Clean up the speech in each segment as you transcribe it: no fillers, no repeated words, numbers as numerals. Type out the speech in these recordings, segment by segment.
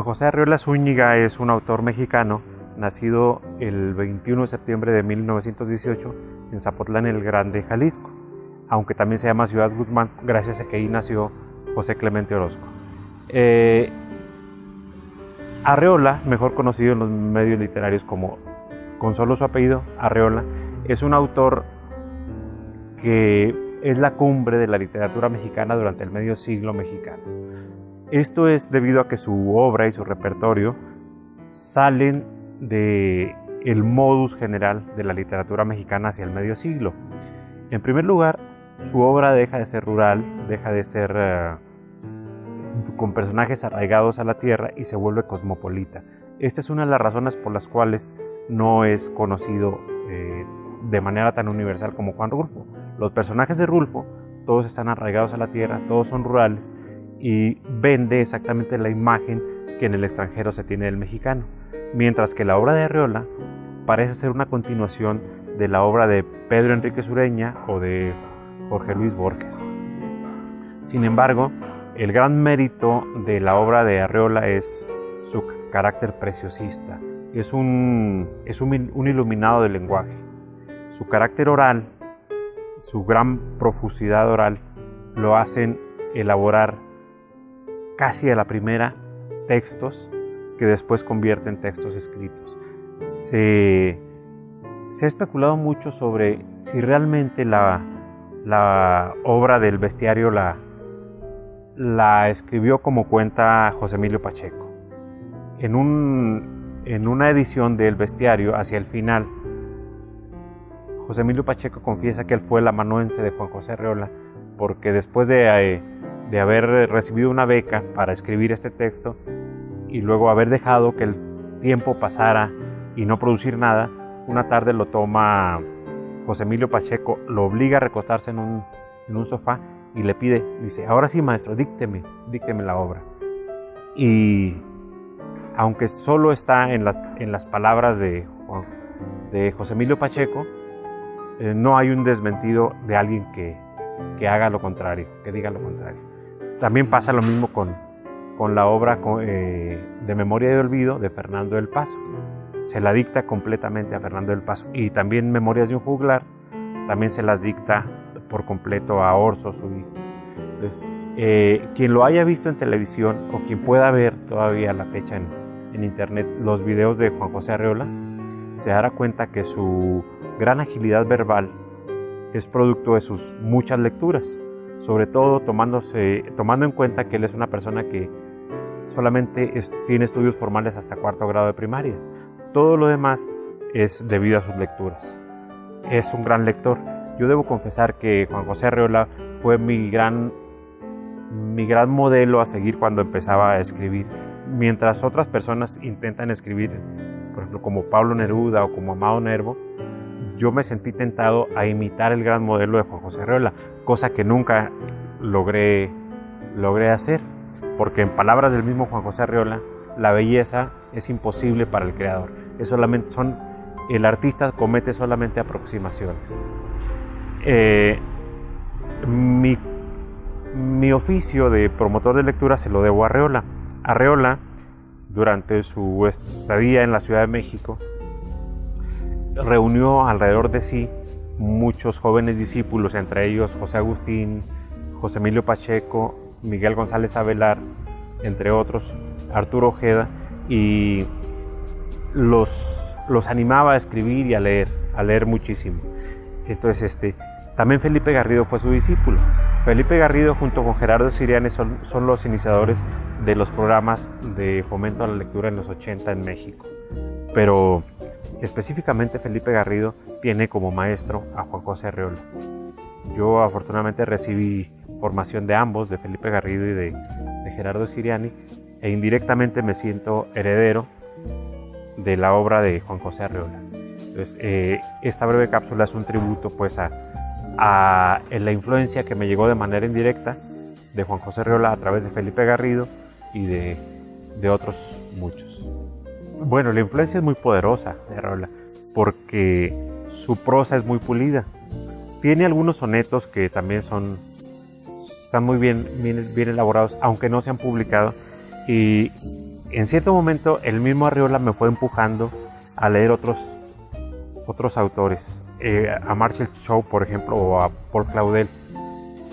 Juan José Arreola Zúñiga es un autor mexicano nacido el 21 de septiembre de 1918 en Zapotlán el Grande, Jalisco, aunque también se llama Ciudad Guzmán gracias a que ahí nació José Clemente Orozco. Arreola, mejor conocido en los medios literarios con solo su apellido, Arreola, es un autor que es la cumbre de la literatura mexicana durante el medio siglo mexicano. Esto es debido a que su obra y su repertorio salen del modus general de la literatura mexicana hacia el medio siglo. En primer lugar, su obra deja de ser rural, deja de ser con personajes arraigados a la tierra y se vuelve cosmopolita. Esta es una de las razones por las cuales no es conocido de manera tan universal como Juan Rulfo. Los personajes de Rulfo todos están arraigados a la tierra, todos son rurales y vende exactamente la imagen que en el extranjero se tiene del mexicano. Mientras que la obra de Arreola parece ser una continuación de la obra de Pedro Enrique Sureña o de Jorge Luis Borges. Sin embargo, el gran mérito de la obra de Arreola es su carácter preciosista. Es un iluminado del lenguaje. Su carácter oral, su gran profusidad oral, lo hacen elaborar casi a la primera textos que después convierte en textos escritos. Se ha especulado mucho sobre si realmente la obra del bestiario la escribió como cuenta José Emilio Pacheco. En una edición del bestiario, hacia el final, José Emilio Pacheco confiesa que él fue el amanuense de Juan José Arreola porque después de haber recibido una beca para escribir este texto y luego haber dejado que el tiempo pasara y no producir nada, una tarde lo toma José Emilio Pacheco, lo obliga a recostarse en un sofá y le pide, dice, ahora sí maestro, dícteme la obra. Y aunque solo está en las palabras de José Emilio Pacheco, no hay un desmentido de alguien que haga lo contrario, que diga lo contrario. También pasa lo mismo con la obra de Memoria y Olvido de Fernando del Paso. Se la dicta completamente a Fernando del Paso. Y también Memorias de un juglar, también se las dicta por completo a Orso, su hijo. Entonces, quien lo haya visto en televisión o quien pueda ver todavía a la fecha en internet los videos de Juan José Arreola, se dará cuenta que su gran agilidad verbal es producto de sus muchas lecturas, sobre todo tomando en cuenta que él es una persona que solamente tiene estudios formales hasta cuarto grado de primaria. Todo lo demás es debido a sus lecturas. Es un gran lector. Yo debo confesar que Juan José Arreola fue mi gran modelo a seguir cuando empezaba a escribir. Mientras otras personas intentan escribir, por ejemplo, como Pablo Neruda o como Amado Nervo, yo me sentí tentado a imitar el gran modelo de Juan José Arreola, cosa que nunca logré hacer, porque en palabras del mismo Juan José Arreola, la belleza es imposible para el creador. El artista comete solamente aproximaciones. Mi oficio de promotor de lectura se lo debo a Arreola. Arreola, durante su estadía en la Ciudad de México, reunió alrededor de sí muchos jóvenes discípulos, entre ellos José Agustín, José Emilio Pacheco, Miguel González Avelar, entre otros, Arturo Ojeda, y los animaba a escribir y a leer muchísimo. Entonces, también Felipe Garrido fue su discípulo. Felipe Garrido junto con Gerardo Siriani son los iniciadores de los programas de fomento a la lectura en los 80 en México. Pero específicamente Felipe Garrido tiene como maestro a Juan José Arreola. Yo afortunadamente recibí formación de ambos, de Felipe Garrido y de Gerardo Siriani, e indirectamente me siento heredero de la obra de Juan José Arreola. Entonces, esta breve cápsula es un tributo pues a la influencia que me llegó de manera indirecta de Juan José Arreola a través de Felipe Garrido y de otros muchos. Bueno, la influencia es muy poderosa de Arreola porque su prosa es muy pulida. Tiene algunos sonetos que también están muy bien elaborados, aunque no se han publicado, y en cierto momento el mismo Arreola me fue empujando a leer otros autores, a Marcel Chauveau, por ejemplo, o a Paul Claudel.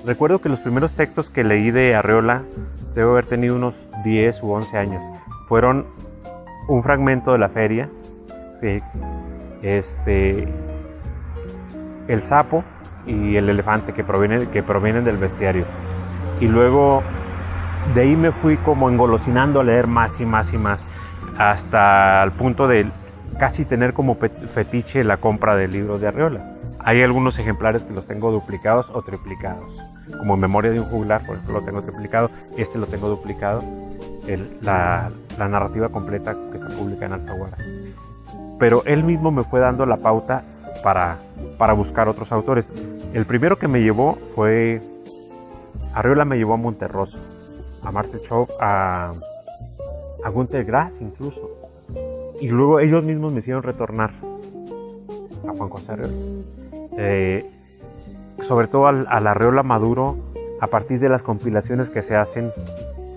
Recuerdo que los primeros textos que leí de Arreola, debo haber tenido unos 10 u 11 años, fueron un fragmento de La Feria, ¿sí? El sapo y el elefante que provienen del bestiario. Y luego de ahí me fui como engolosinando a leer más y más y más, hasta el punto de casi tener como fetiche la compra de libros de Arreola. Hay algunos ejemplares que los tengo duplicados o triplicados, como Memoria de un juglar, por ejemplo, lo tengo triplicado, lo tengo duplicado, la narrativa completa que está publicada en Alfaguara. Pero él mismo me fue dando la pauta para buscar otros autores. El primero que me llevó fue, Arreola me llevó a Monterroso, a Marcel Chauveau, a Günter Grass incluso. Y luego ellos mismos me hicieron retornar a Juan José Arreola. Sobre todo al Arreola maduro, a partir de las compilaciones que se hacen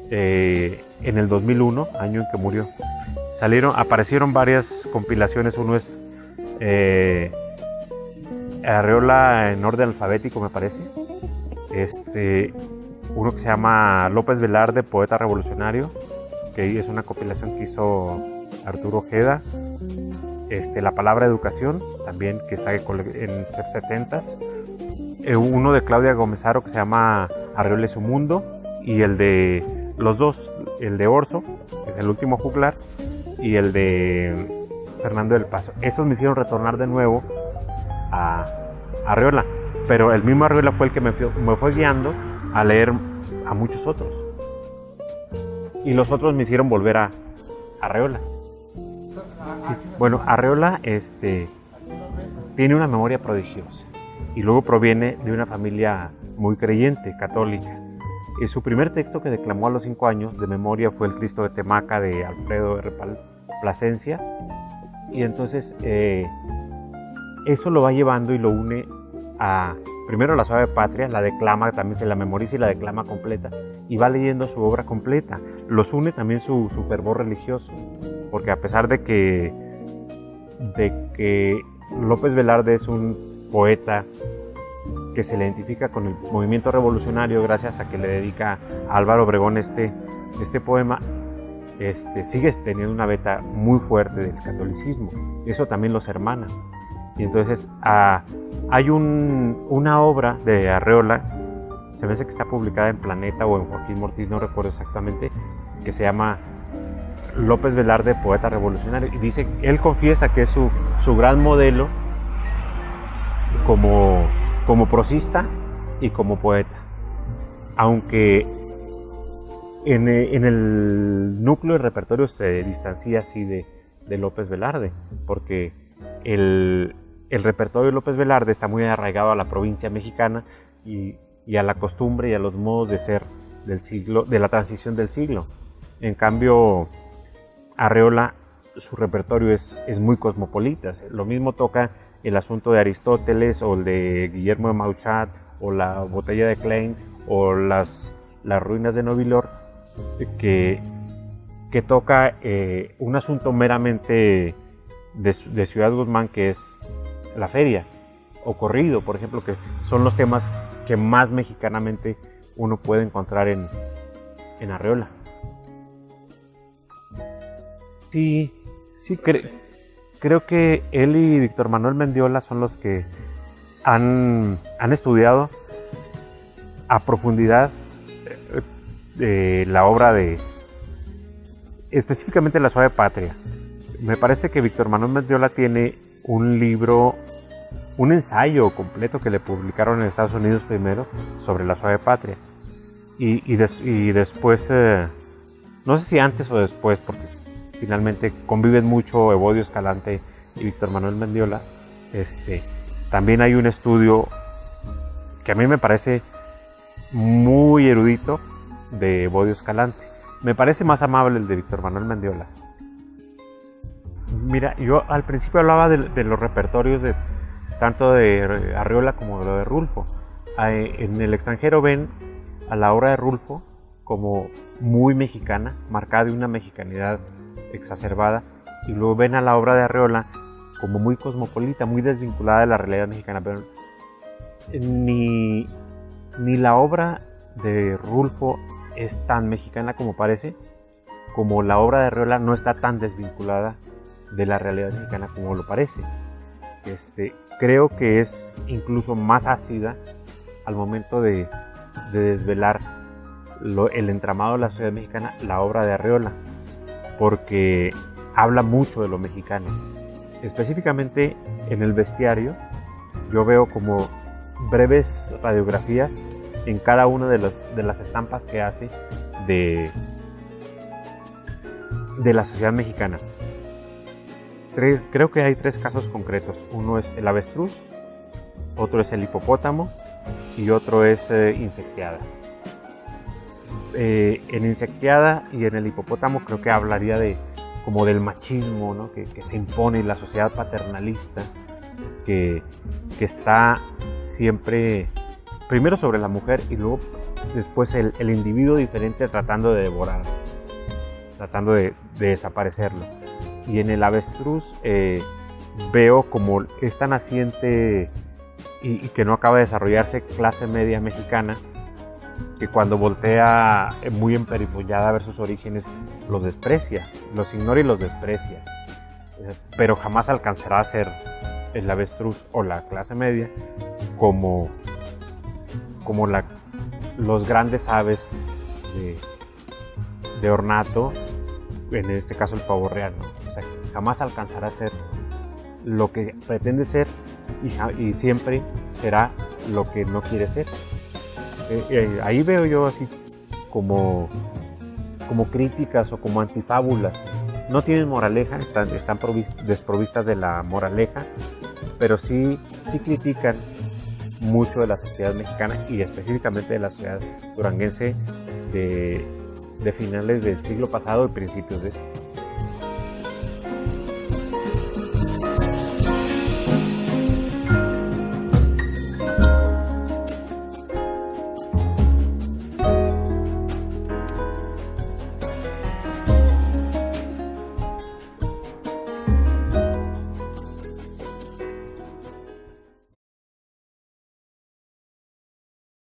en el 2001, año en que murió. Aparecieron varias compilaciones. Uno es Arreola en orden alfabético, me parece. Uno que se llama López Velarde, poeta revolucionario, que es una compilación que hizo Arturo Ojeda. La palabra educación, también, que está en 70s. Uno de Claudia Gómezaro que se llama Arreola y su mundo, y el de los dos, el de Orso, que es el último juglar, y el de Fernando del Paso. Esos me hicieron retornar de nuevo a Arreola, pero el mismo Arreola fue el que me fue guiando a leer a muchos otros, y los otros me hicieron volver a Arreola. Sí. Bueno, Arreola tiene una memoria prodigiosa y luego proviene de una familia muy creyente, católica. Su primer texto que declamó a los 5 años de memoria fue El Cristo de Temaca, de Alfredo R. Plasencia, y entonces eso lo va llevando y lo une a, primero, La Suave Patria, la declama, también se la memoriza y la declama completa, y va leyendo su obra completa. Los une también su fervor religioso, porque a pesar de que López Velarde es un poeta que se le identifica con el movimiento revolucionario gracias a que le dedica a Álvaro Obregón este poema, sigue teniendo una veta muy fuerte del catolicismo. Eso también los hermana. Y entonces hay una obra de Arreola, se me hace que está publicada en Planeta o en Joaquín Mortiz, no recuerdo exactamente, que se llama López Velarde, poeta revolucionario, y dice, él confiesa que es su gran modelo como prosista y como poeta, aunque en el núcleo del repertorio se distancia así de López Velarde, porque el repertorio de López Velarde está muy arraigado a la provincia mexicana y a la costumbre y a los modos de ser del siglo, de la transición del siglo. En cambio, Arreola, su repertorio es muy cosmopolita. Lo mismo toca el asunto de Aristóteles, o el de Guillermo de Mauchat, o la botella de Klein, o las ruinas de Novilor, que toca un asunto meramente de Ciudad Guzmán, que es la feria, o corrido, por ejemplo, que son los temas que más mexicanamente uno puede encontrar en Arreola. Sí, creo que él y Víctor Manuel Mendiola son los que han estudiado a profundidad la obra específicamente La Suave Patria. Me parece que Víctor Manuel Mendiola tiene un libro, un ensayo completo que le publicaron en Estados Unidos primero sobre La Suave Patria, y después, no sé si antes o después, porque finalmente conviven mucho Evodio Escalante y Víctor Manuel Mendiola. También hay un estudio que a mí me parece muy erudito de Evodio Escalante. Me parece más amable el de Víctor Manuel Mendiola. Mira, yo al principio hablaba de los repertorios tanto de Arreola como de Rulfo. En el extranjero ven a la obra de Rulfo como muy mexicana, marcada de una mexicanidad exacerbada, y luego ven a la obra de Arreola como muy cosmopolita, muy desvinculada de la realidad mexicana. Pero ni la obra de Rulfo es tan mexicana como parece, como la obra de Arreola no está tan desvinculada de la realidad mexicana como lo parece. Creo que es incluso más ácida al momento de desvelar el entramado de la sociedad mexicana, la obra de Arreola, porque habla mucho de lo mexicano. Específicamente en el bestiario, yo veo como breves radiografías en cada una de las estampas que hace de la sociedad mexicana. Creo que hay 3 casos concretos. Uno es el avestruz, otro es el hipopótamo y otro es Insectiada. En Insectiada y en el hipopótamo creo que hablaría como del machismo, ¿no? que se impone, y la sociedad paternalista que está siempre primero sobre la mujer y luego después el individuo diferente tratando de devorar, tratando de desaparecerlo. Y en el avestruz veo como esta naciente y que no acaba de desarrollarse clase media mexicana, que cuando voltea muy emperifollada a ver sus orígenes, los desprecia, los ignora y los desprecia, pero jamás alcanzará a ser el avestruz o la clase media como los grandes aves de ornato, en este caso el pavo real, ¿no? O sea, jamás alcanzará a ser lo que pretende ser y siempre será lo que no quiere ser. Ahí veo yo así como críticas o como antifábulas. No tienen moraleja, están desprovistas de la moraleja, pero sí critican mucho de la sociedad mexicana y específicamente de la sociedad duranguense de finales del siglo pasado y principios de este.